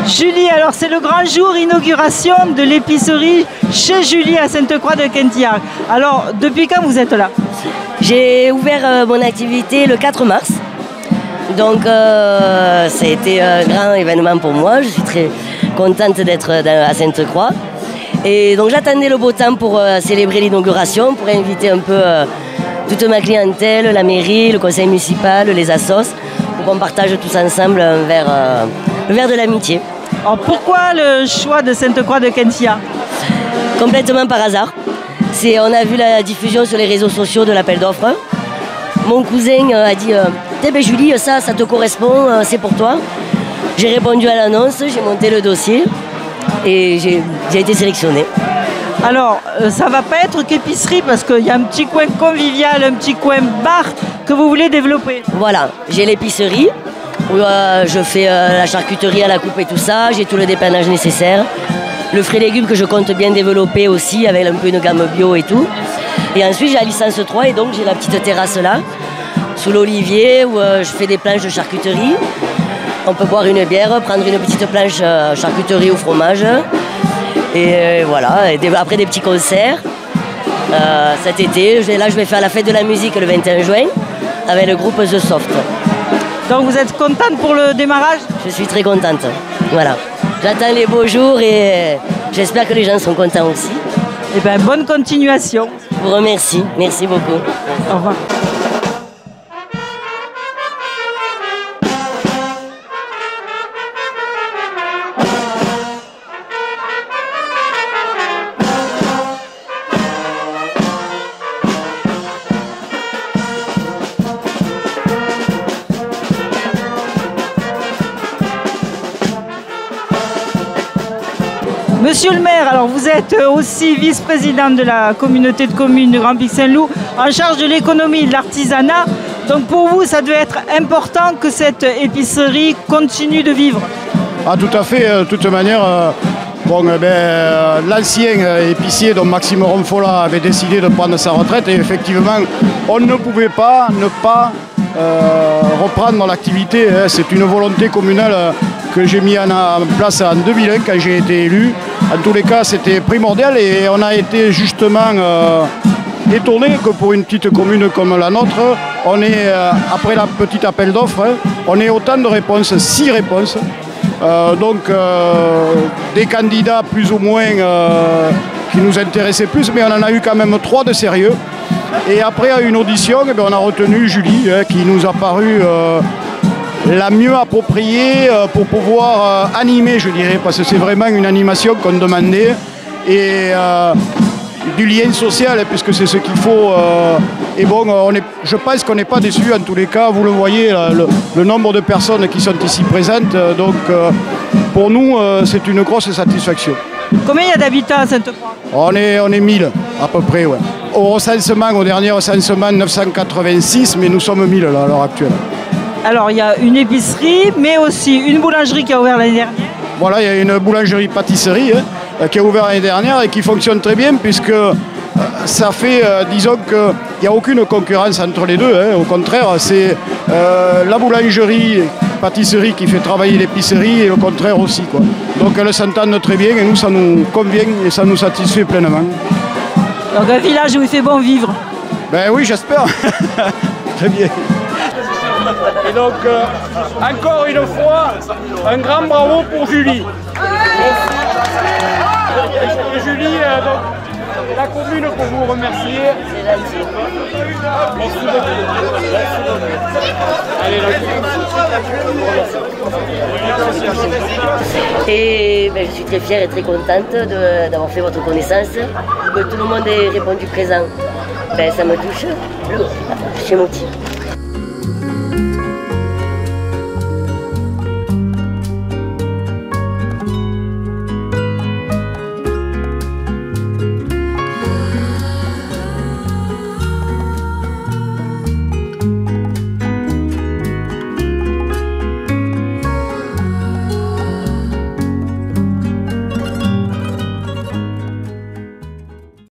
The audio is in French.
Julie, alors c'est le grand jour, inauguration de l'épicerie chez Julie à Sainte-Croix-de-Quentillac. Alors, depuis quand vous êtes là? J'ai ouvert mon activité le 4 mars. Donc, ça a été un grand événement pour moi. Je suis très contente d'être à Sainte-Croix. Et donc, j'attendais le beau temps pour célébrer l'inauguration, pour inviter un peu toute ma clientèle, la mairie, le conseil municipal, les assos, pour qu'on partage tous ensemble un verre, le verre de l'amitié. Alors, pourquoi le choix de Sainte-Croix-de-Quentillac? Complètement par hasard. On a vu la diffusion sur les réseaux sociaux de l'appel d'offres. Mon cousin a dit Julie, ça te correspond, c'est pour toi. J'ai répondu à l'annonce, j'ai monté le dossier et j'ai été sélectionnée. Alors, ça va pas être qu'épicerie parce qu'il y a un petit coin convivial, un petit coin bar que vous voulez développer. Voilà, j'ai l'épicerie où je fais la charcuterie à la coupe et tout ça, j'ai tout le dépannage nécessaire. Le frais légumes que je compte bien développer aussi avec un peu une gamme bio et tout. Et ensuite j'ai la licence 3 et donc j'ai la petite terrasse là, sous l'olivier où je fais des planches de charcuterie. On peut boire une bière, prendre une petite planche charcuterie au fromage. Et voilà, et après des petits concerts. Cet été, là je vais faire la fête de la musique le 21 juin avec le groupe The Soft. Donc vous êtes contente pour le démarrage? Je suis très contente, voilà. J'attends les beaux jours et j'espère que les gens sont contents aussi. Eh bien, bonne continuation. Je vous remercie, merci beaucoup. Au revoir. Monsieur le maire, alors vous êtes aussi vice-président de la communauté de communes de Grand Pic Saint-Loup, en charge de l'économie et de l'artisanat. Donc pour vous, ça doit être important que cette épicerie continue de vivre. Ah, tout à fait. De toute manière, l'ancien épicier, dont Maxime Ronfola, avait décidé de prendre sa retraite. Et effectivement, on ne pouvait pas ne pas reprendre l'activité. C'est une volonté communale que j'ai mis en place en 2001 quand j'ai été élu. En tous les cas, c'était primordial et on a été justement étonné que pour une petite commune comme la nôtre, on est, après la petite appel d'offres, on ait autant de réponses, 6 réponses. Des candidats plus ou moins qui nous intéressaient plus, mais on en a eu quand même 3 de sérieux. Et après, à une audition, on a retenu Julie, qui nous a paru la mieux appropriée pour pouvoir animer, je dirais, parce que c'est vraiment une animation qu'on demandait. Et du lien social, puisque c'est ce qu'il faut. Et bon, je pense qu'on n'est pas déçus en tous les cas. Vous le voyez, le nombre de personnes qui sont ici présentes. Donc, pour nous, c'est une grosse satisfaction. Combien il y a d'habitants à Sainte-Croix? On est 1000 à peu près, ouais. Au dernier recensement, 986, mais nous sommes 1000 là, à l'heure actuelle. Alors, il y a une épicerie, mais aussi une boulangerie qui a ouvert l'année dernière. Voilà, il y a une boulangerie-pâtisserie qui a ouvert l'année dernière et qui fonctionne très bien puisque ça fait, disons qu'il n'y a aucune concurrence entre les deux. Au contraire, c'est la boulangerie-pâtisserie qui fait travailler l'épicerie et le contraire aussi, quoi. Donc elles s'entendent très bien et nous, ça nous convient et ça nous satisfait pleinement. Donc un village où il fait bon vivre. Ben oui, j'espère. Très bien. Et donc, encore une fois, un grand bravo pour Julie. Et Julie, donc, la commune pour vous remercier. Merci beaucoup. Et je suis très fière et très contente d'avoir fait votre connaissance, que tout le monde ait répondu présent. Ça me touche, je suis émotive.